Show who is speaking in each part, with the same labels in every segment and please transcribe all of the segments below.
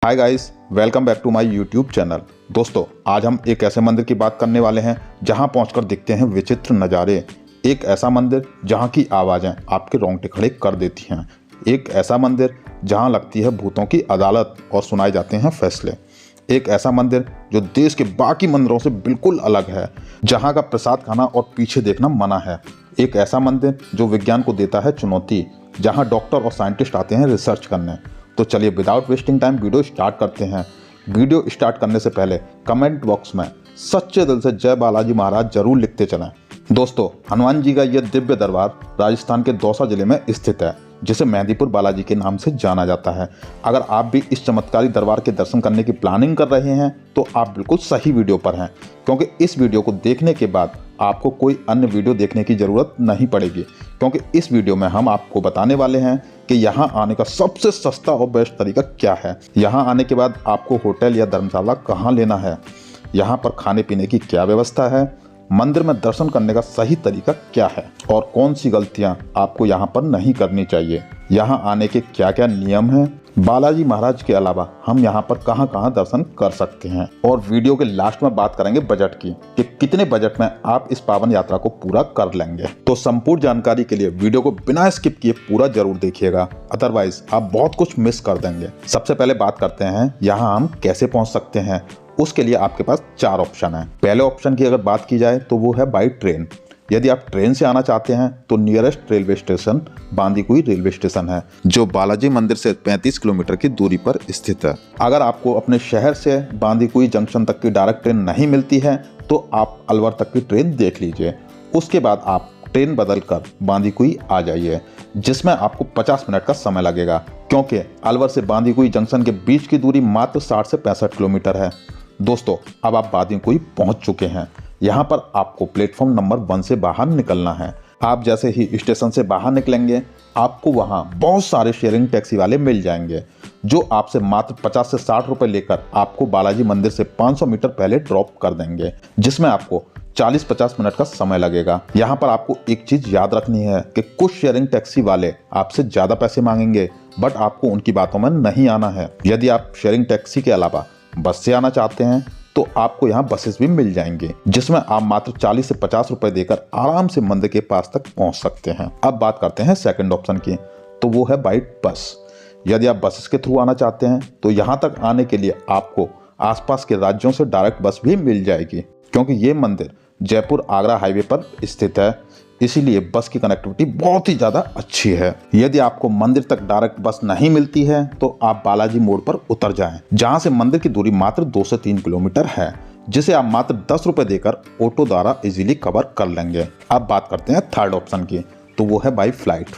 Speaker 1: Hi guys, welcome back to my YouTube channel. दोस्तों, आज हम एक ऐसे मंदिर की बात करने वाले हैं जहां पहुंचकर दिखते हैं विचित्र नज़ारे। एक ऐसा मंदिर जहां की आवाज़ें आपके रोंगटे खड़े कर देती हैं। एक ऐसा मंदिर जहां लगती है भूतों की अदालत और सुनाए जाते हैं फैसले। एक ऐसा मंदिर जो देश के बाकी मंदिरों से बिल्कुल अलग है, जहाँ का प्रसाद खाना और पीछे देखना मना है। एक ऐसा मंदिर जो विज्ञान को देता है चुनौती, जहाँ डॉक्टर और साइंटिस्ट आते हैं रिसर्च करने। तो चलिए without wasting time video start करते हैं। वीडियो स्टार्ट करने से पहले कमेंट बॉक्स में सच्चे दिल से जय बालाजी महाराज जरूर लिखते चलें। दोस्तों, हनुमान जी का यह दिव्य दरबार राजस्थान के दौसा जिले में स्थित है, जिसे मेहंदीपुर बालाजी के नाम से जाना जाता है। अगर आप भी इस चमत्कारी दरबार के दर्शन करने की प्लानिंग कर रहे हैं तो आप बिल्कुल सही वीडियो पर हैं, क्योंकि इस वीडियो को देखने के बाद आपको कोई अन्य वीडियो देखने की ज़रूरत नहीं पड़ेगी। क्योंकि इस वीडियो में हम आपको बताने वाले हैं कि यहाँ आने का सबसे सस्ता और बेस्ट तरीका क्या है। यहाँ आने के बाद आपको होटल या धर्मशाला कहाँ लेना है, यहाँ पर खाने पीने की क्या व्यवस्था है, मंदिर में दर्शन करने का सही तरीका क्या है और कौन सी गलतियां आपको यहाँ पर नहीं करनी चाहिए, यहाँ आने के क्या क्या नियम हैं, बालाजी महाराज के अलावा हम यहाँ पर कहाँ कहाँ दर्शन कर सकते हैं। और वीडियो के लास्ट में बात करेंगे बजट की, कि कितने बजट में आप इस पावन यात्रा को पूरा कर लेंगे। तो संपूर्ण जानकारी के लिए वीडियो को बिना स्किप किए पूरा जरूर देखिएगा, अदरवाइज आप बहुत कुछ मिस कर देंगे। सबसे पहले बात करते हैं यहाँ हम कैसे पहुँच सकते हैं। उसके लिए आपके पास 4 ऑप्शन है। पहले ऑप्शन की अगर बात की जाए तो वो है बाई ट्रेन। यदि आप ट्रेन से आना चाहते हैं तो nearest railway station Bandikui railway station है, जो बालाजी मंदिर से 35 किलोमीटर की दूरी पर स्थित है। अगर आपको अपने शहर से बांदीकुई जंक्शन तक की डायरेक्ट ट्रेन नहीं मिलती है तो आप अलवर तक की ट्रेन देख लीजिए। उसके बाद आप ट्रेन बदल कर बांदीकुई आ जाइए, जिसमें आपको 50 मिनट का समय लगेगा, क्योंकि अलवर से बांदीकुई जंक्शन के बीच की दूरी मात्र 60 से 65 किलोमीटर है। दोस्तों, अब आप बांदीकुई पहुंच चुके हैं। यहाँ पर आपको प्लेटफॉर्म नंबर 1 से बाहर निकलना है। आप जैसे ही स्टेशन से बाहर निकलेंगे आपको वहाँ बहुत सारे शेयरिंग टैक्सी वाले मिल जाएंगे, जो आपसे मात्र 50 से 60 रुपए लेकर आपको बालाजी मंदिर से 500 मीटर पहले ड्रॉप कर देंगे, जिसमें आपको 40-50 मिनट का समय लगेगा। यहाँ पर आपको एक चीज याद रखनी है कि कुछ शेयरिंग टैक्सी वाले आपसे ज्यादा पैसे मांगेंगे, बट आपको उनकी बातों में नहीं आना है। यदि आप शेयरिंग टैक्सी के अलावा बस से आना चाहते हैं तो आपको यहाँ बसेस भी मिल जाएंगे, जिसमें आप मात्र 40 से 50 रुपए देकर आराम से मंदिर के पास तक पहुंच सकते हैं। अब बात करते हैं सेकंड ऑप्शन की, तो वो है बाई बस। यदि आप बसेस के थ्रू आना चाहते हैं तो यहाँ तक आने के लिए आपको आसपास के राज्यों से डायरेक्ट बस भी मिल जाएगी, क्योंकि ये मंदिर जयपुर आगरा हाईवे पर स्थित है, इसीलिए बस की कनेक्टिविटी बहुत ही ज़्यादा अच्छी है। यदि आपको मंदिर तक डायरेक्ट बस नहीं मिलती है तो आप बालाजी मोड़ पर उतर जाएं, जहां से मंदिर की दूरी मात्र 2 से 3 किलोमीटर है, जिसे आप मात्र 10 रुपए देकर ऑटो द्वारा इजीली कवर कर लेंगे। अब बात करते हैं थर्ड ऑप्शन की, तो वो है बाई फ्लाइट।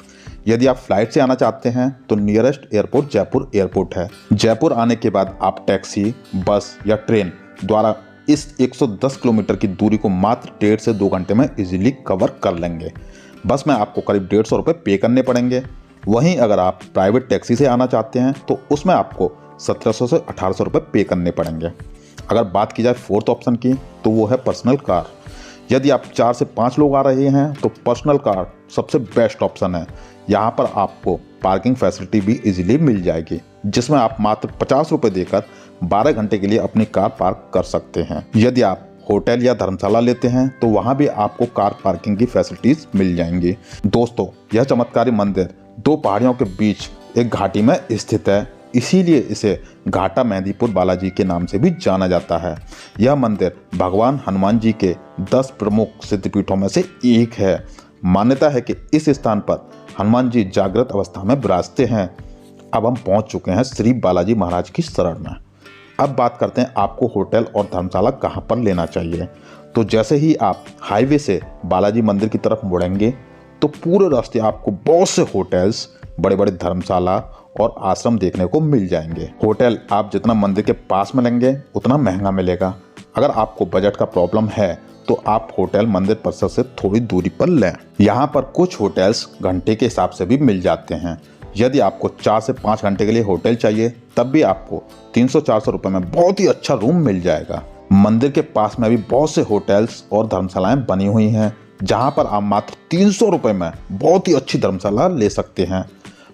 Speaker 1: यदि आप फ्लाइट से आना चाहते हैं तो नियरेस्ट एयरपोर्ट जयपुर एयरपोर्ट है। जयपुर आने के बाद आप टैक्सी, बस या ट्रेन द्वारा इस 110 किलोमीटर की दूरी को मात्र 1.5 से 2 घंटे में इजीली कवर कर लेंगे। बस में आपको करीब 150 रुपये पे करने पड़ेंगे। वहीं अगर आप प्राइवेट टैक्सी से आना चाहते हैं तो उसमें आपको 1700 से 1800 रुपये पे करने पड़ेंगे। अगर बात की जाए फोर्थ ऑप्शन की, तो वो है पर्सनल कार। यदि आप 4 से 5 लोग आ रहे हैं तो पर्सनल कार सबसे बेस्ट ऑप्शन है। यहाँ पर आपको पार्किंग फैसिलिटी भी इजीली मिल जाएगी, जिसमें आप मात्र 50 रुपये देकर 12 घंटे के लिए अपनी कार पार्क कर सकते हैं। यदि आप होटल या धर्मशाला लेते हैं तो वहाँ भी आपको कार पार्किंग की फैसिलिटीज मिल जाएंगी। दोस्तों, यह चमत्कारी मंदिर 2 पहाड़ियों के बीच एक घाटी में स्थित है, इसीलिए इसे घाटा मेहंदीपुर बालाजी के नाम से भी जाना जाता है। यह मंदिर भगवान हनुमान जी के 10 प्रमुख सिद्धपीठों में से एक है। मान्यता है कि इस स्थान पर हनुमान जी जागृत अवस्था में विराजते हैं। अब हम पहुंच चुके हैं श्री बालाजी महाराज की शरण में। अब बात करते हैं आपको होटल और धर्मशाला कहां पर लेना चाहिए। तो जैसे ही आप हाईवे से बालाजी मंदिर की तरफ मुड़ेंगे तो पूरे रास्ते आपको बहुत से होटल्स, बड़े बड़े धर्मशाला और आश्रम देखने को मिल जाएंगे। होटल आप जितना मंदिर के पास में लेंगे उतना महंगा मिलेगा। अगर आपको बजट का प्रॉब्लम है तो आप होटल मंदिर परिसर से थोड़ी दूरी पर लें। यहाँ पर कुछ होटल्स घंटे के हिसाब से भी मिल जाते हैं। यदि आपको 4 से 5 घंटे के लिए होटल चाहिए तब भी आपको 300-400 रुपये में बहुत ही अच्छा रूम मिल जाएगा। मंदिर के पास में भी बहुत से होटल्स और धर्मशालाएं बनी हुई हैं, जहां पर आप मात्र 300 रुपये में बहुत ही अच्छी धर्मशाला ले सकते हैं।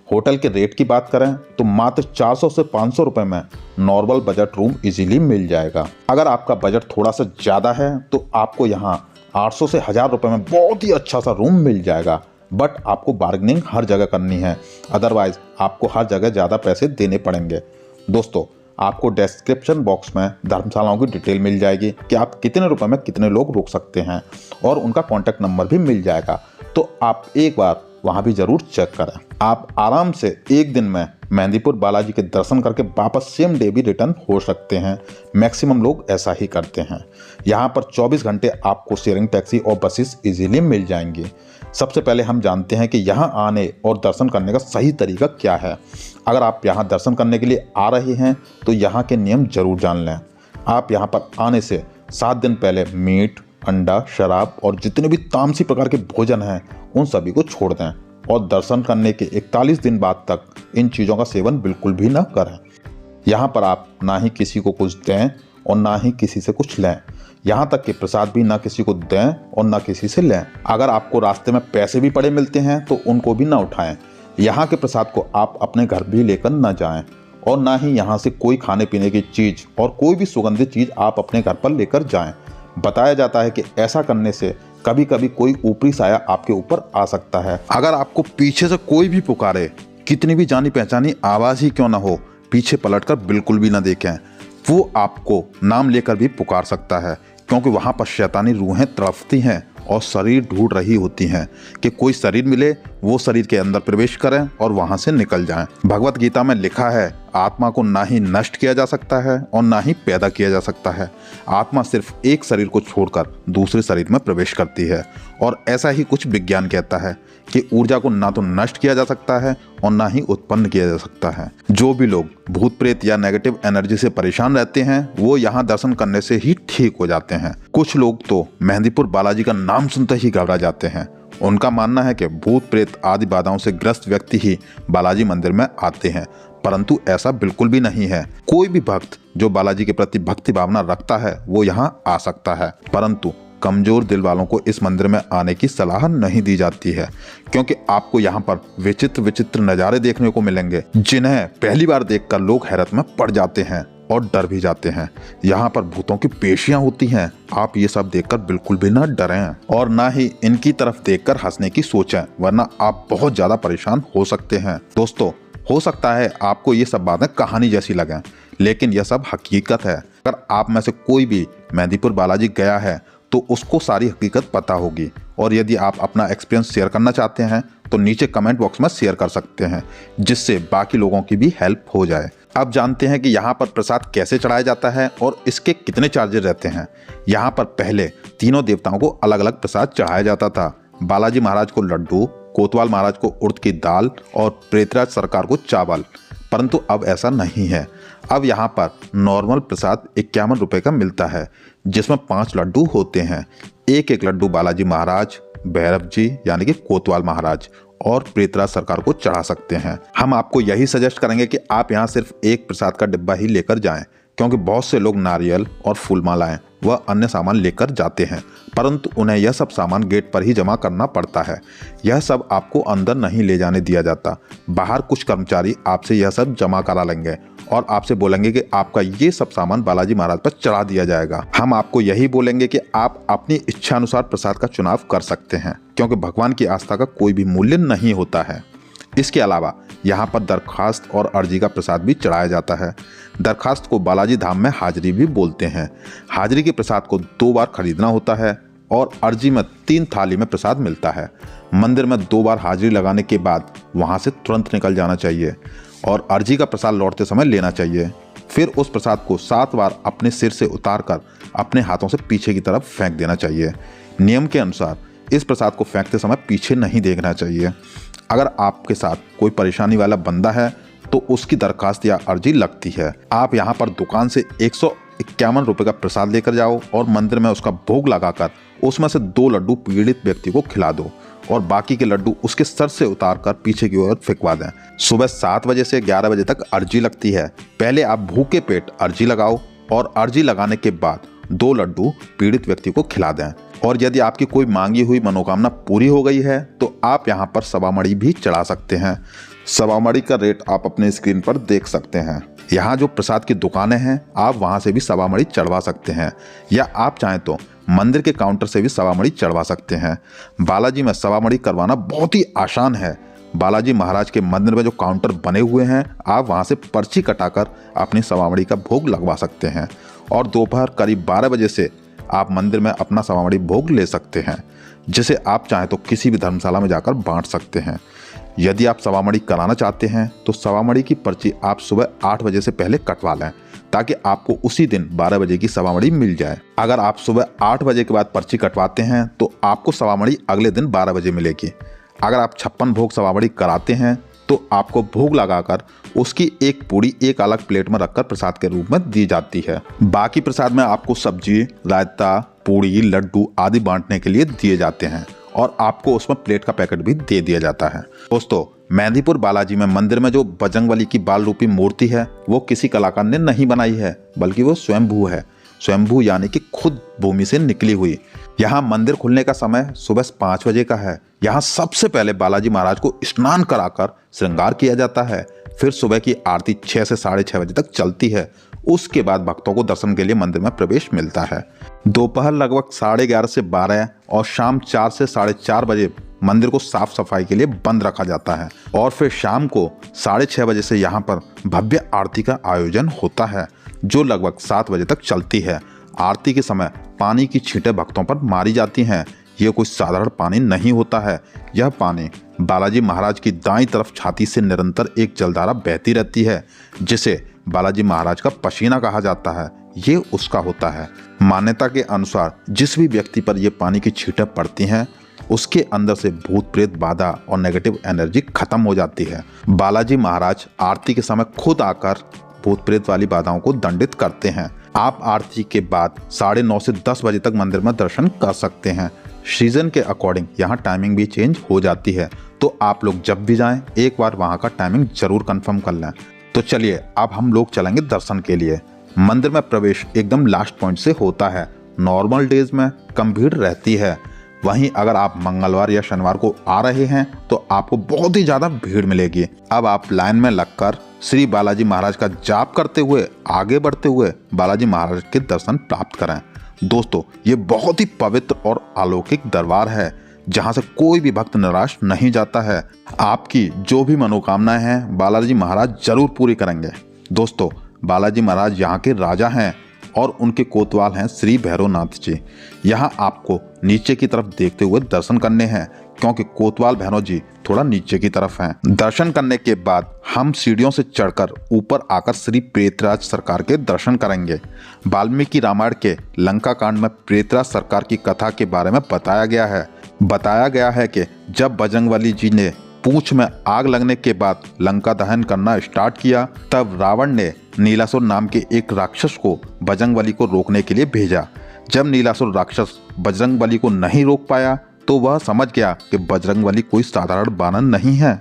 Speaker 1: होटल के रेट की बात करें तो मात्र 400 से 500 रुपए में नॉर्मल बजट रूम इजीली मिल जाएगा। अगर आपका बजट थोड़ा सा ज़्यादा है तो आपको यहाँ 800 से 1000 रुपए में बहुत ही अच्छा सा रूम मिल जाएगा। बट आपको बार्गेनिंग हर जगह करनी है, अदरवाइज आपको हर जगह ज़्यादा पैसे देने पड़ेंगे। दोस्तों, आपको डिस्क्रिप्शन बॉक्स में धर्मशालाओं की डिटेल मिल जाएगी कि आप कितने रुपए में कितने लोग रुक सकते हैं और उनका कॉन्टैक्ट नंबर भी मिल जाएगा। तो आप एक बार वहाँ भी ज़रूर चेक करें। आप आराम से एक दिन में मेहंदीपुर बालाजी के दर्शन करके वापस सेम डे भी रिटर्न हो सकते हैं। मैक्सिमम लोग ऐसा ही करते हैं। यहाँ पर 24 घंटे आपको शेयरिंग टैक्सी और बसेस इजीली मिल जाएंगी। सबसे पहले हम जानते हैं कि यहाँ आने और दर्शन करने का सही तरीका क्या है। अगर आप यहाँ दर्शन करने के लिए आ रहे हैं तो यहाँ के नियम जरूर जान लें। आप यहाँ पर आने से 7 दिन पहले मीट, अंडा, शराब और जितने भी तामसी प्रकार के भोजन हैं उन सभी को छोड़ दें और दर्शन करने के 41 दिन बाद तक इन चीज़ों का सेवन बिल्कुल भी ना करें। यहाँ पर आप ना ही किसी को कुछ दें और ना ही किसी से कुछ लें। यहाँ तक कि प्रसाद भी ना किसी को दें और ना किसी से लें। अगर आपको रास्ते में पैसे भी पड़े मिलते हैं तो उनको भी ना उठाएं। यहाँ के प्रसाद को आप अपने घर भी लेकर ना जाएं और ना ही यहाँ से कोई खाने पीने की चीज़ और कोई भी सुगंधित चीज़ आप अपने घर पर लेकर जाएं। बताया जाता है कि ऐसा करने से कभी कभी कोई ऊपरी साया आपके ऊपर आ सकता है। अगर आपको पीछे से कोई भी पुकारे, कितनी भी जानी पहचानी आवाज़ ही क्यों ना हो, पीछे पलटकर बिल्कुल भी ना देखें। वो आपको नाम लेकर भी पुकार सकता है, क्योंकि वहाँ पर शैतानी रूहें तड़पती हैं और शरीर ढूंढ रही होती हैं कि कोई शरीर मिले, वो शरीर के अंदर प्रवेश करें और वहाँ से निकल जाएं। भगवत गीता में लिखा है, आत्मा को ना ही नष्ट किया जा सकता है और ना ही पैदा किया जा सकता है। आत्मा सिर्फ एक शरीर को छोड़कर दूसरे शरीर में प्रवेश करती है। और ऐसा ही कुछ विज्ञान कहता है कि ऊर्जा को ना तो नष्ट किया जा सकता है और ना ही उत्पन्न किया जा सकता है। जो भी लोग भूत प्रेत या नेगेटिव एनर्जी से परेशान रहते हैं वो यहाँ दर्शन करने से ही ठीक हो जाते हैं। कुछ लोग तो मेहंदीपुर बालाजी का नाम सुनते ही घबरा जाते हैं। उनका मानना है कि भूत प्रेत आदि बाधाओं से ग्रस्त व्यक्ति ही बालाजी मंदिर में आते हैं, परंतु ऐसा बिल्कुल भी नहीं है। कोई भी भक्त जो बालाजी के प्रति भक्ति भावना रखता है वो यहाँ आ सकता है, परंतु कमजोर दिल वालों को इस मंदिर में आने की सलाह नहीं दी जाती है, क्योंकि आपको यहाँ पर विचित्र विचित्र नज़ारे देखने को मिलेंगे जिन्हें पहली बार देखकर लोग हैरत में पड़ जाते हैं और डर भी जाते हैं। यहाँ पर भूतों की पेशियां होती हैं। आप ये सब देखकर बिल्कुल भी ना डरें और ना ही इनकी तरफ देखकर हंसने की सोचें, वरना आप बहुत ज़्यादा परेशान हो सकते हैं। दोस्तों, हो सकता है आपको ये सब बातें कहानी जैसी लगें, लेकिन यह सब हकीकत है। अगर आप में से कोई भी मेहंदीपुर बालाजी गया है तो उसको सारी हकीकत पता होगी। और यदि आप अपना एक्सपीरियंस शेयर करना चाहते हैं तो नीचे कमेंट बॉक्स में शेयर कर सकते हैं, जिससे बाकी लोगों की भी हेल्प हो जाए। अब जानते हैं कि यहाँ पर प्रसाद कैसे चढ़ाया जाता है और इसके कितने चार्जेस रहते हैं। यहाँ पर पहले तीनों देवताओं को अलग अलग प्रसाद चढ़ाया जाता था। बालाजी महाराज को लड्डू, कोतवाल महाराज को उड़द की दाल और प्रेतराज सरकार को चावल, परंतु अब ऐसा नहीं है। अब यहाँ पर नॉर्मल प्रसाद 51 रुपये का मिलता है, जिसमें 5 लड्डू होते हैं। एक एक लड्डू बालाजी महाराज, भैरव जी यानी कि कोतवाल महाराज और प्रेतराज सरकार को चढ़ा सकते हैं। हम आपको यही सजेस्ट करेंगे कि आप यहाँ सिर्फ एक प्रसाद का डिब्बा ही लेकर जाएं, क्योंकि बहुत से लोग नारियल और फूलमालाएं व अन्य सामान लेकर जाते हैं, परंतु उन्हें यह सब सामान गेट पर ही जमा करना पड़ता है। यह सब आपको अंदर नहीं ले जाने दिया जाता। बाहर कुछ कर्मचारी आपसे यह सब जमा करा लेंगे और आपसे बोलेंगे कि आपका ये सब सामान बालाजी महाराज पर चढ़ा दिया जाएगा। हम आपको यही बोलेंगे कि आप अपनी इच्छा अनुसार प्रसाद का चुनाव कर सकते हैं, क्योंकि भगवान की आस्था का कोई भी मूल्य नहीं होता है। इसके अलावा यहाँ पर दरखास्त और अर्जी का प्रसाद भी चढ़ाया जाता है। दरखास्त को बालाजी धाम में हाजिरी भी बोलते हैं। हाजिरी के प्रसाद को 2 बार खरीदना होता है और अर्जी में 3 थाली में प्रसाद मिलता है। मंदिर में 2 बार हाजिरी लगाने के बाद वहाँ से तुरंत निकल जाना चाहिए और अर्जी का प्रसाद लौटते समय लेना चाहिए। फिर उस प्रसाद को 7 बार अपने सिर से उतार कर अपने हाथों से पीछे की तरफ फेंक देना चाहिए। नियम के अनुसार इस प्रसाद को फेंकते समय पीछे नहीं देखना चाहिए। अगर आपके साथ कोई परेशानी वाला बंदा है तो उसकी दरखास्त या अर्जी लगती है। आप यहाँ पर दुकान से 151 रुपये का प्रसाद लेकर जाओ और मंदिर में उसका भोग लगाकर उसमें से 2 लड्डू पीड़ित व्यक्ति को खिला दो और बाकी के लड्डू उसके सर से उतार कर पीछे की ओर फेंकवा दें। सुबह 7 बजे से 11 बजे तक अर्जी लगती है। पहले आप भूखे पेट अर्जी लगाओ और अर्जी लगाने के बाद 2 लड्डू पीड़ित व्यक्ति को खिला दें। और यदि आपकी कोई मांगी हुई मनोकामना पूरी हो गई है तो आप यहाँ पर सवा मणि भी चढ़ा सकते हैं। सवामड़ी का रेट आप अपने स्क्रीन पर देख सकते हैं। यहाँ जो प्रसाद की दुकानें हैं आप वहाँ से भी सवामड़ी चढ़वा सकते हैं, या आप चाहें तो मंदिर के काउंटर से भी सवामड़ी चढ़वा सकते हैं। बालाजी में सवामड़ी करवाना बहुत ही आसान है। बालाजी महाराज के मंदिर में जो काउंटर बने हुए हैं आप वहाँ से पर्ची कटाकर अपनी सवामड़ी का भोग लगवा सकते हैं, और दोपहर करीब 12 बजे से आप मंदिर में अपना सवामड़ी भोग ले सकते हैं, जिसे आप चाहें तो किसी भी धर्मशाला में जाकर बांट सकते हैं। यदि आप सवामड़ी कराना चाहते हैं तो सवामड़ी की पर्ची आप सुबह 8 बजे से पहले कटवा लें, ताकि आपको उसी दिन 12 बजे की सवामड़ी मिल जाए। अगर आप सुबह 8 बजे के बाद पर्ची कटवाते हैं तो आपको सवामड़ी अगले दिन 12 बजे मिलेगी। अगर आप 56 भोग सवामड़ी कराते हैं तो आपको भोग लगाकर उसकी एक पूड़ी एक अलग प्लेट में रखकर प्रसाद के रूप में दी जाती है। बाकी प्रसाद में आपको सब्जी, रायता, पूड़ी, लड्डू आदि बांटने के लिए दिए जाते हैं, और आपको उसमें प्लेट का पैकेट भी दे दिया जाता है। दोस्तों, मेहंदीपुर बालाजी में मंदिर में जो बजरंगबली की बाल रूपी मूर्ति है वो किसी कलाकार ने नहीं बनाई है, बल्कि वो स्वयंभू है। स्वयंभू यानी कि खुद भूमि से निकली हुई। यहाँ मंदिर खुलने का समय सुबह 5 बजे का है। यहाँ सबसे पहले बालाजी महाराज को स्नान कराकर श्रृंगार किया जाता है। फिर सुबह की आरती 6 से 6:30 बजे तक चलती है। उसके बाद भक्तों को दर्शन के लिए मंदिर में प्रवेश मिलता है। दोपहर लगभग 11:30 से 12 और शाम 4 से 4:30 बजे मंदिर को साफ सफाई के लिए बंद रखा जाता है, और फिर शाम को 6:30 बजे से यहाँ पर भव्य आरती का आयोजन होता है, जो लगभग 7 बजे तक चलती है। आरती के समय पानी की छींटें भक्तों पर मारी जाती हैं। ये कोई साधारण पानी नहीं होता है। यह पानी बालाजी महाराज की दाईं तरफ छाती से निरंतर एक जलधारा बहती रहती है, जिसे बालाजी महाराज का पसीना कहा जाता है। ये उसका होता है। मान्यता के अनुसार जिस भी व्यक्ति पर यह पानी की छींटें पड़ती हैं उसके अंदर से भूत प्रेत बाधा और नेगेटिव एनर्जी खत्म हो जाती है। बालाजी महाराज आरती के समय खुद आकर भूत प्रेत वाली बाधाओं को दंडित करते हैं। आप आरती के बाद 9:30 से 10 बजे तक मंदिर में दर्शन कर सकते हैं। सीजन के अकॉर्डिंग यहाँ टाइमिंग भी चेंज हो जाती है, तो आप लोग जब भी जाएं एक बार वहाँ का टाइमिंग जरूर कंफर्म कर लें। तो चलिए अब हम लोग चलेंगे दर्शन के लिए। मंदिर में प्रवेश एकदम लास्ट पॉइंट से होता है। नॉर्मल डेज में कम भीड़ रहती है, वहीं अगर आप मंगलवार या शनिवार को आ रहे हैं तो आपको बहुत ही ज़्यादा भीड़ मिलेगी। अब आप लाइन में लगकर श्री बालाजी महाराज का जाप करते हुए आगे बढ़ते हुए बालाजी महाराज के दर्शन प्राप्त करें। दोस्तों, ये बहुत ही पवित्र और अलौकिक दरबार है, जहाँ से कोई भी भक्त निराश नहीं जाता है। आपकी जो भी मनोकामनाएं हैं बालाजी महाराज जरूर पूरी करेंगे। दोस्तों, बालाजी महाराज यहाँ के राजा हैं और उनके कोतवाल हैं श्री भैरवनाथ जी। यहाँ आपको नीचे की तरफ देखते हुए दर्शन करने हैं, क्योंकि कोतवाल भैरव जी थोड़ा नीचे की तरफ हैं। दर्शन करने के बाद हम सीढ़ियों से चढ़कर ऊपर आकर श्री प्रेतराज सरकार के दर्शन करेंगे। वाल्मीकि रामायण के लंका कांड में प्रेतराज सरकार की कथा के बारे में बताया गया है कि जब बजरंगबली जी ने पूंछ में आग लगने के बाद लंका दहन करना स्टार्ट किया, तब रावण ने नीलासुर नाम के एक राक्षस को बजरंगबली को रोकने के लिए भेजा। जब नीलासुर राक्षस बजरंगबली को नहीं रोक पाया तो वह समझ गया कि बजरंगबली कोई साधारण वानर नहीं है,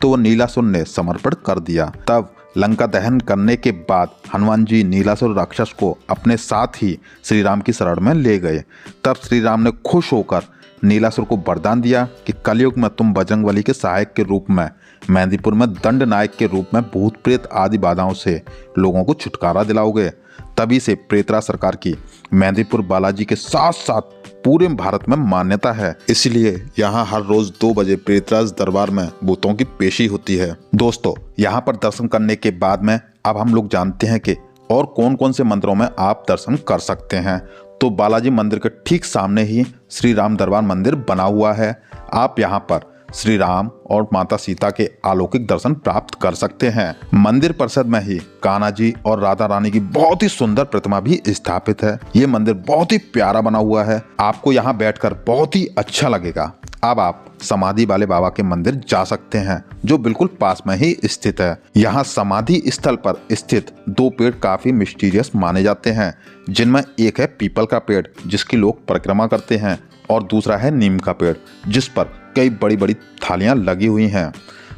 Speaker 1: तो वह नीलासुर ने समर्पण कर दिया। तब लंका दहन करने के बाद हनुमान जी नीलासुर राक्षस को अपने साथ ही श्री राम की शरण में ले गए। तब श्री राम ने खुश होकर नीलासुर को वरदान दिया कि कलयुग में तुम बजरंगबली के सहायक के रूप में मेहंदीपुर में दंड नायक के रूप में भूत प्रेत आदि बाधाओं से लोगों को छुटकारा दिलाओगे। तभी से प्रेतराज सरकार की मेहंदीपुर बालाजी के साथ साथ पूरे भारत में मान्यता है। इसलिए यहाँ हर रोज 2 बजे प्रेतराज दरबार में भूतों की पेशी होती है। दोस्तों, यहाँ पर दर्शन करने के बाद में अब हम लोग जानते हैं कि और कौन कौन से मंदिरों में आप दर्शन कर सकते हैं। तो बालाजी मंदिर के ठीक सामने ही श्री राम दरबार मंदिर बना हुआ है। आप यहाँ पर श्री राम और माता सीता के अलौकिक दर्शन प्राप्त कर सकते हैं। मंदिर परिसर में ही कान्हा जी और राधा रानी की बहुत ही सुंदर प्रतिमा भी स्थापित है। ये मंदिर बहुत ही प्यारा बना हुआ है, आपको यहाँ बैठकर बहुत ही अच्छा लगेगा। अब आप समाधि वाले बाबा के मंदिर जा सकते हैं, जो बिल्कुल पास में ही स्थित है। यहाँ समाधि स्थल पर स्थित 2 पेड़ काफी मिस्टीरियस माने जाते हैं, जिनमें एक है पीपल का पेड़ जिसकी लोग परिक्रमा करते हैं, और दूसरा है नीम का पेड़ जिस पर कई बड़ी बड़ी थालियां लगी हुई हैं।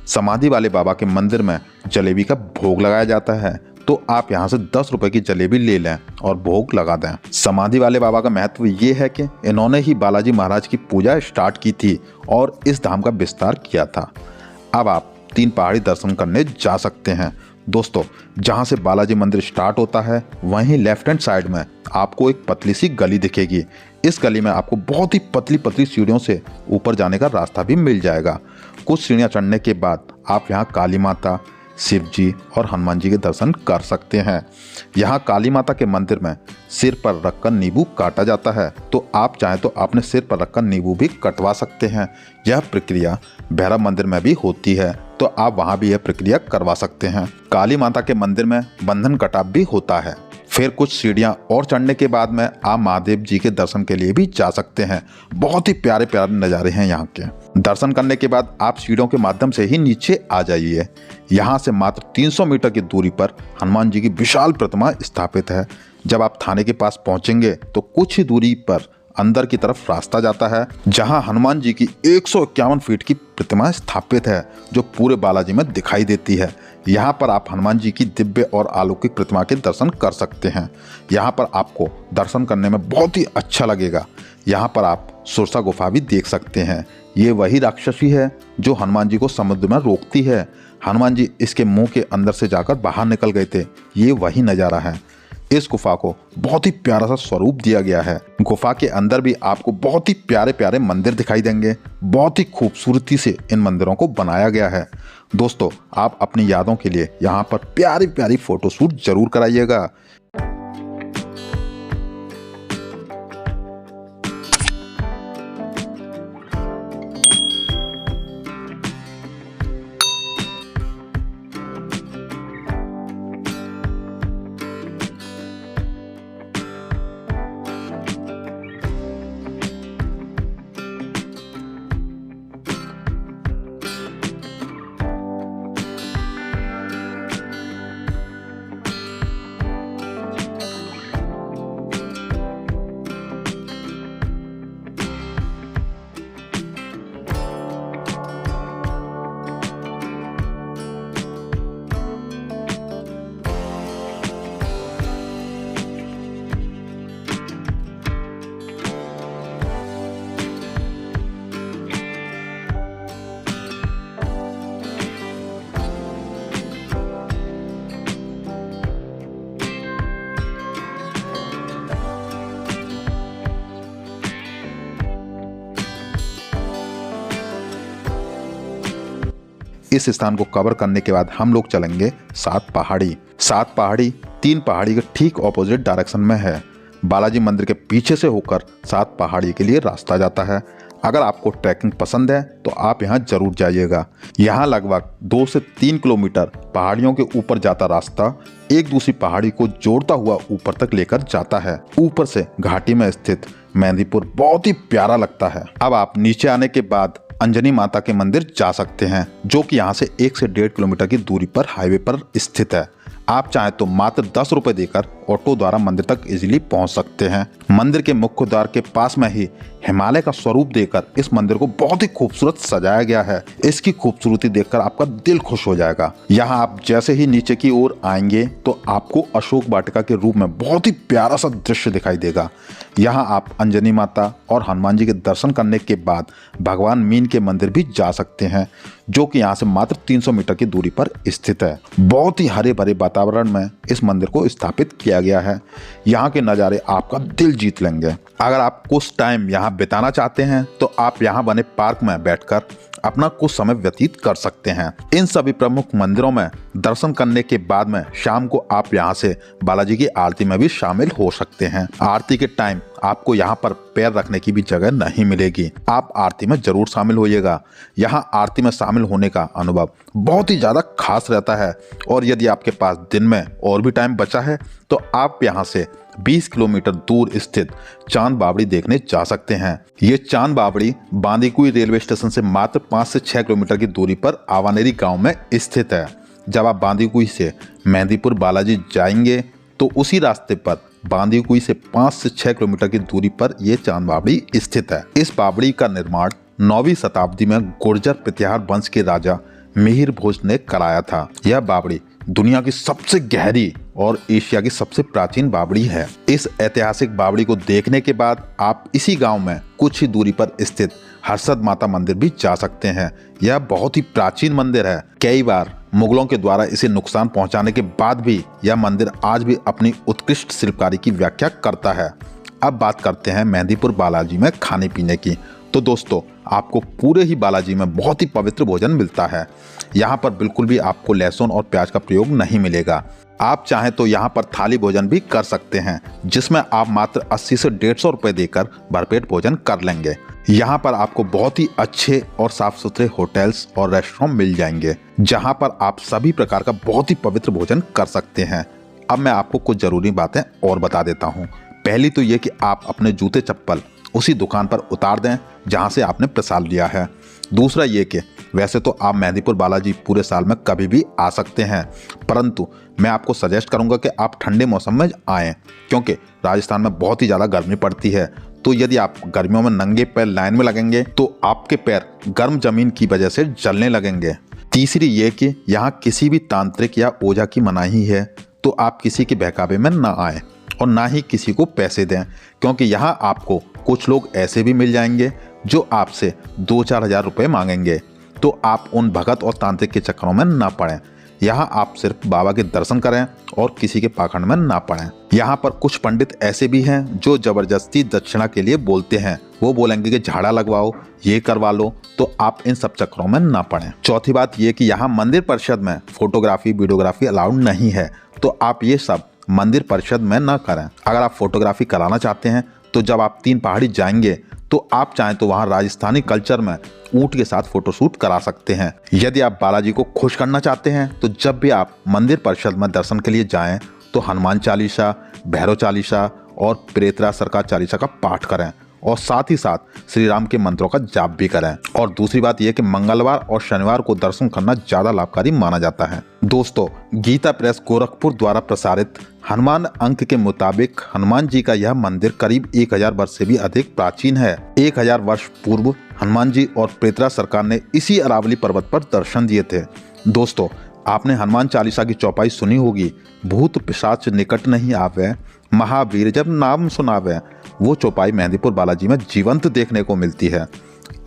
Speaker 1: समाधि वाले बाबा के मंदिर में जलेबी का भोग लगाया जाता है, तो आप यहाँ से 10 रुपए की जलेबी ले लें और भोग लगा दें। समाधि वाले बाबा का महत्व ये है कि इन्होंने ही बालाजी महाराज की पूजा स्टार्ट की थी और इस धाम का विस्तार किया था। अब आप तीन पहाड़ी दर्शन करने जा सकते हैं। दोस्तों, जहां से बालाजी मंदिर स्टार्ट होता है वहीं लेफ्ट हैंड साइड में आपको एक पतली सी गली दिखेगी। इस गली में आपको बहुत ही पतली पतली सीढ़ियों से ऊपर जाने का रास्ता भी मिल जाएगा। कुछ सीढ़ियां चढ़ने के बाद आप यहां काली माता, शिव जी और हनुमान जी के दर्शन कर सकते हैं। यहाँ काली माता के मंदिर में सिर पर रखकर नींबू काटा जाता है, तो आप चाहें तो अपने सिर पर रखकर नींबू भी कटवा सकते हैं। यह प्रक्रिया भैरव मंदिर में भी होती है, तो आप वहाँ भी यह प्रक्रिया करवा सकते हैं। काली माता के मंदिर में बंधन कटाव भी होता है। फिर कुछ सीढ़ियाँ और चढ़ने के बाद में आप महादेव जी के दर्शन के लिए भी जा सकते हैं। बहुत ही प्यारे प्यारे नज़ारे हैं यहाँ के। दर्शन करने के बाद आप सीढ़ियों के माध्यम से ही नीचे आ जाइए। यहाँ से मात्र 300 मीटर की दूरी पर हनुमान जी की विशाल प्रतिमा स्थापित है। जब आप थाने के पास पहुँचेंगे तो कुछ ही दूरी पर अंदर की तरफ रास्ता जाता है, जहां हनुमान जी की 151 फीट की प्रतिमा स्थापित है, जो पूरे बालाजी में दिखाई देती है। यहां पर आप हनुमान जी की दिव्य और अलौकिक प्रतिमा के दर्शन कर सकते हैं। यहां पर आपको दर्शन करने में बहुत ही अच्छा लगेगा। यहां पर आप सुरसा गुफा भी देख सकते हैं। ये वही राक्षसी है जो हनुमान जी को समुद्र में रोकती है। हनुमान जी इसके मुंह के अंदर से जाकर बाहर निकल गए थे। ये वही नज़ारा है। इस गुफा को बहुत ही प्यारा सा स्वरूप दिया गया है। गुफा के अंदर भी आपको बहुत ही प्यारे प्यारे मंदिर दिखाई देंगे। बहुत ही खूबसूरती से इन मंदिरों को बनाया गया है। दोस्तों, आप अपनी यादों के लिए यहाँ पर प्यारी प्यारी फोटोशूट जरूर कराइएगा। इस स्थान को कवर करने के बाद हम लोग चलेंगे सात पहाड़ी। सात पहाड़ी तीन पहाड़ी के ठीक ऑपोजिट डायरेक्शन में है। बालाजी मंदिर के पीछे से होकर सात पहाड़ी के लिए रास्ता जाता है। अगर आपको ट्रैकिंग पसंद है तो आप यहाँ जरूर जाइएगा। यहाँ लगभग 2 से 3 किलोमीटर पहाड़ियों के ऊपर जाता रास्ता एक दूसरी पहाड़ी को जोड़ता हुआ ऊपर तक लेकर जाता है। ऊपर से घाटी में स्थित मेहंदीपुर बहुत ही प्यारा लगता है। अब आप नीचे आने के बाद अंजनी माता के मंदिर जा सकते हैं, जो कि यहाँ से 1 से 1.5 किलोमीटर की दूरी पर हाईवे पर स्थित है। आप चाहें तो मात्र 10 रुपए देकर ऑटो द्वारा मंदिर तक इजीली पहुंच सकते हैं। मंदिर के मुख्य द्वार के पास में ही हिमालय का स्वरूप देकर इस मंदिर को बहुत ही खूबसूरत सजाया गया है। इसकी खूबसूरती देखकर आपका दिल खुश हो जाएगा। यहाँ आप जैसे ही नीचे की ओर आएंगे तो आपको अशोक वाटिका के रूप में बहुत ही प्यारा सा दृश्य दिखाई देगा। यहाँ आप अंजनी माता और हनुमान जी के दर्शन करने के बाद भगवान मीन के मंदिर भी जा सकते हैं, जो कि यहाँ से मात्र 300 मीटर की दूरी पर स्थित है। बहुत ही हरे भरे वातावरण में इस मंदिर को स्थापित किया गया है। यहाँ के नज़ारे आपका दिल जीत लेंगे। अगर आप कुछ टाइम यहाँ बिताना चाहते हैं तो आप यहाँ बने पार्क में बैठकर अपना कुछ समय व्यतीत कर सकते हैं। इन सभी प्रमुख मंदिरों में दर्शन करने के बाद में शाम को आप यहाँ से बालाजी की आरती में भी शामिल हो सकते हैं। आरती के टाइम आपको यहाँ पर पैर रखने की भी जगह नहीं मिलेगी। आप आरती में जरूर शामिल होइएगा। यहाँ आरती में शामिल होने का अनुभव बहुत ही ज़्यादा खास रहता है। और यदि आपके पास दिन में और भी टाइम बचा है तो आप यहाँ से 20 किलोमीटर दूर स्थित चांद बावड़ी देखने जा सकते हैं। ये चांद बावड़ी बांदीकुई रेलवे स्टेशन से मात्र 5 से 6 किलोमीटर की दूरी पर आवानेरी गांव में स्थित है। जब आप बांदीकुई से मेहंदीपुर बालाजी जाएंगे तो उसी रास्ते पर बांदीकुई से 5 से 6 किलोमीटर की दूरी पर यह चांद बावड़ी स्थित है। इस बावड़ी का निर्माण 9वीं शताब्दी में गुर्जर प्रतिहार वंश के राजा मिहिर भोज ने कराया था। यह बावड़ी दुनिया की सबसे गहरी और एशिया की सबसे प्राचीन बावड़ी है। इस ऐतिहासिक बावड़ी को देखने के बाद आप इसी गांव में कुछ ही दूरी पर स्थित हर्षद माता मंदिर भी जा सकते हैं। यह बहुत ही प्राचीन मंदिर है। कई बार मुगलों के द्वारा इसे नुकसान पहुंचाने के बाद भी यह मंदिर आज भी अपनी उत्कृष्ट शिल्पकारी की व्याख्या करता है। अब बात करते हैं मेहंदीपुर बालाजी में खाने पीने की। तो दोस्तों, आपको पूरे ही बालाजी में बहुत ही पवित्र भोजन मिलता है। यहाँ पर बिल्कुल भी आपको लहसुन और प्याज का प्रयोग नहीं मिलेगा। आप चाहें तो यहाँ पर थाली भोजन भी कर सकते हैं, जिसमें आप मात्र 80 से 150 रुपये देकर भरपेट भोजन कर लेंगे। यहाँ पर आपको बहुत ही अच्छे और साफ सुथरे होटल्स और रेस्टोरेंट मिल जाएंगे, जहाँ पर आप सभी प्रकार का बहुत ही पवित्र भोजन कर सकते हैं। अब मैं आपको कुछ ज़रूरी बातें और बता देता हूँ। पहली तो ये कि आप अपने जूते चप्पल उसी दुकान पर उतार दें जहां से आपने प्रसाद लिया है। दूसरा ये कि वैसे तो आप मेहंदीपुर बालाजी पूरे साल में कभी भी आ सकते हैं, परंतु मैं आपको सजेस्ट करूंगा कि आप ठंडे मौसम में आएँ, क्योंकि राजस्थान में बहुत ही ज़्यादा गर्मी पड़ती है। तो यदि आप गर्मियों में नंगे पैर लाइन में लगेंगे तो आपके पैर गर्म जमीन की वजह से जलने लगेंगे। तीसरी ये कि यहाँ किसी भी तांत्रिक या ओझा की मनाही है, तो आप किसी के बहकावे में ना आए और ना ही किसी को पैसे दें, क्योंकि यहाँ आपको कुछ लोग ऐसे भी मिल जाएंगे जो आपसे 2-4 हज़ार रुपये मांगेंगे। तो आप उन भगत और तांत्रिक के चक्करों में ना पड़ें। यहाँ आप सिर्फ बाबा के दर्शन करें और किसी के पाखंड में ना पड़ें। यहाँ पर कुछ पंडित ऐसे भी हैं जो जबरदस्ती दक्षिणा के लिए बोलते हैं। वो बोलेंगे कि झाड़ा लगवाओ, ये करवा लो, तो आप इन सब चक्करों में ना पड़ें। चौथी बात ये कि यहाँ मंदिर परिषद में फोटोग्राफी वीडियोग्राफी अलाउड नहीं है, तो आप ये सब मंदिर परिषद में ना करें। अगर आप फोटोग्राफी कराना चाहते हैं तो जब आप 3 पहाड़ी जाएंगे तो आप चाहें तो वहां राजस्थानी कल्चर में ऊंट के साथ फोटोशूट करा सकते हैं। यदि आप बालाजी को खुश करना चाहते हैं तो जब भी आप मंदिर परिषद में दर्शन के लिए जाएं तो हनुमान चालीसा, भैरव चालीसा और प्रेतरा सरकार चालीसा का पाठ करें और साथ ही साथ श्री राम के मंत्रों का जाप भी करें। और दूसरी बात यह कि मंगलवार और शनिवार को दर्शन करना ज्यादा लाभकारी माना जाता है। दोस्तों, गीता प्रेस गोरखपुर द्वारा प्रसारित हनुमान अंक के मुताबिक हनुमान जी का यह मंदिर करीब 1000 वर्ष से भी अधिक प्राचीन है। 1000 वर्ष पूर्व हनुमान जी और प्रेतरा सरकार ने इसी अरावली पर्वत पर दर्शन दिए थे। दोस्तों, आपने हनुमान चालीसा की चौपाई सुनी होगी, भूत पिशाच निकट नहीं आवे, महावीर जब नाम सुनावे। वो चौपाई मेहंदीपुर बालाजी में जीवंत देखने को मिलती है।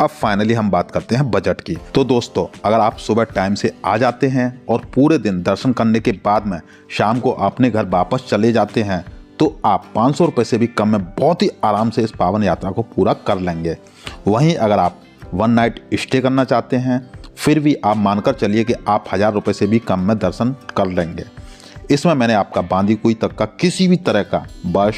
Speaker 1: अब फाइनली हम बात करते हैं बजट की। तो दोस्तों, अगर आप सुबह टाइम से आ जाते हैं और पूरे दिन दर्शन करने के बाद में शाम को अपने घर वापस चले जाते हैं तो आप 500 रुपये से भी कम में बहुत ही आराम से इस पावन यात्रा को पूरा कर लेंगे। वहीं अगर आप 1 नाइट स्टे करना चाहते हैं फिर भी आप मानकर चलिए कि आप 1000 रुपये से भी कम में दर्शन कर लेंगे। इसमें मैंने आपका बांदीकुई तक का किसी भी तरह का बस,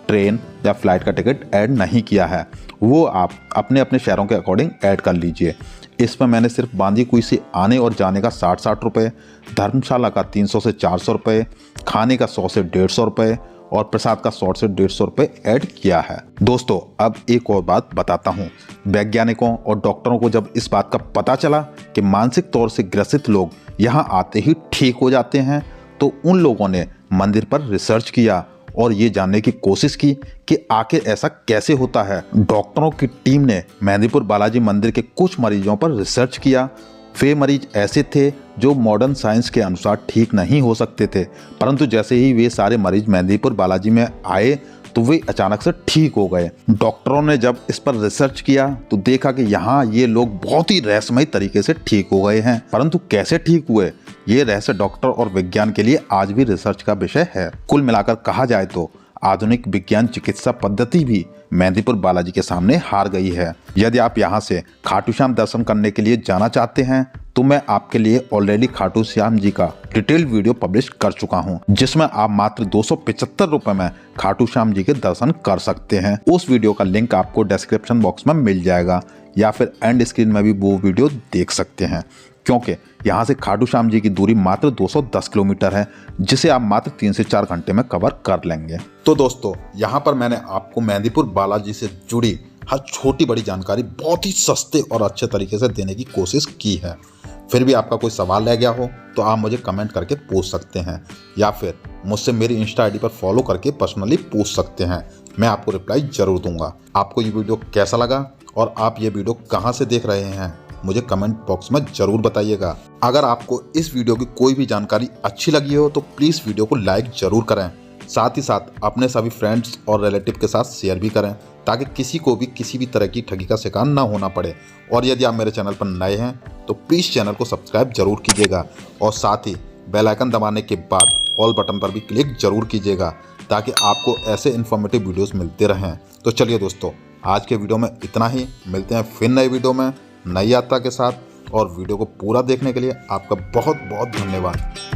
Speaker 1: ट्रेन या फ्लाइट का टिकट ऐड नहीं किया है, वो आप अपने अपने शहरों के अकॉर्डिंग ऐड कर लीजिए। इसमें मैंने सिर्फ बांदीकुई से आने और जाने का 60 रुपये, धर्मशाला का 300 से 400 रुपये, खाने का 100 से 150 रुपये और प्रसाद का 100 से 150 रुपये ऐड किया है। दोस्तों, अब एक और बात बताता हूँ। वैज्ञानिकों और डॉक्टरों को जब इस बात का पता चला कि मानसिक तौर से ग्रसित लोग यहाँ आते ही ठीक हो जाते हैं, तो उन लोगों ने मंदिर पर रिसर्च किया और ये जानने की कोशिश की कि आखिर ऐसा कैसे होता है। डॉक्टरों की टीम ने मेहंदीपुर बालाजी मंदिर के कुछ मरीजों पर रिसर्च किया। वे मरीज ऐसे थे जो मॉडर्न साइंस के अनुसार ठीक नहीं हो सकते थे, परंतु जैसे ही वे सारे मरीज मेहंदीपुर बालाजी में आए तो वे अचानक से ठीक हो गए। डॉक्टरों ने जब इस पर रिसर्च किया तो देखा कि यहाँ ये लोग बहुत ही रहस्यमय तरीके से ठीक हो गए हैं, परंतु कैसे ठीक हुए ये रहस्य डॉक्टर और विज्ञान के लिए आज भी रिसर्च का विषय है। कुल मिलाकर कहा जाए तो आधुनिक विज्ञान चिकित्सा पद्धति भी मेहंदीपुर बालाजी के सामने हार गई है। यदि आप यहाँ से खाटू श्याम दर्शन करने के लिए जाना चाहते हैं तो मैं आपके लिए ऑलरेडी खाटू श्याम जी का डिटेल वीडियो पब्लिश कर चुका हूँ, जिसमें आप मात्र 275 रुपए में खाटू श्याम जी के दर्शन कर सकते हैं। उस वीडियो का लिंक आपको डिस्क्रिप्शन बॉक्स में मिल जाएगा या फिर एंड स्क्रीन में भी वो वीडियो देख सकते हैं, क्योंकि यहाँ से खाटू श्याम जी की दूरी मात्र 210 किलोमीटर है, जिसे आप मात्र 3 से 4 घंटे में कवर कर लेंगे। तो दोस्तों, यहाँ पर मैंने आपको मेहंदीपुर बालाजी से जुड़ी हर छोटी बड़ी जानकारी बहुत ही सस्ते और अच्छे तरीके से देने की कोशिश की है। फिर भी आपका कोई सवाल रह गया हो तो आप मुझे कमेंट करके पूछ सकते हैं या फिर मुझसे मेरी इंस्टा आईडी पर फॉलो करके पर्सनली पूछ सकते हैं। मैं आपको रिप्लाई जरूर दूंगा। आपको ये वीडियो कैसा लगा और आप ये वीडियो कहाँ से देख रहे हैं मुझे कमेंट बॉक्स में ज़रूर बताइएगा। अगर आपको इस वीडियो की कोई भी जानकारी अच्छी लगी हो तो प्लीज़ वीडियो को लाइक ज़रूर करें। साथ ही साथ अपने सभी फ्रेंड्स और रिलेटिव के साथ शेयर भी करें ताकि किसी को भी किसी भी तरह की ठगी का शिकार ना होना पड़े। और यदि आप मेरे चैनल पर नए हैं तो प्लीज़ चैनल को सब्सक्राइब जरूर कीजिएगा और साथ ही बेल आइकन दबाने के बाद ऑल बटन पर भी क्लिक जरूर कीजिएगा ताकि आपको ऐसे इन्फॉर्मेटिव वीडियोस मिलते रहें। तो चलिए दोस्तों, आज के वीडियो में इतना ही। मिलते हैं फिर नई वीडियो में नई यात्रा के साथ, और वीडियो को पूरा देखने के लिए आपका बहुत बहुत धन्यवाद।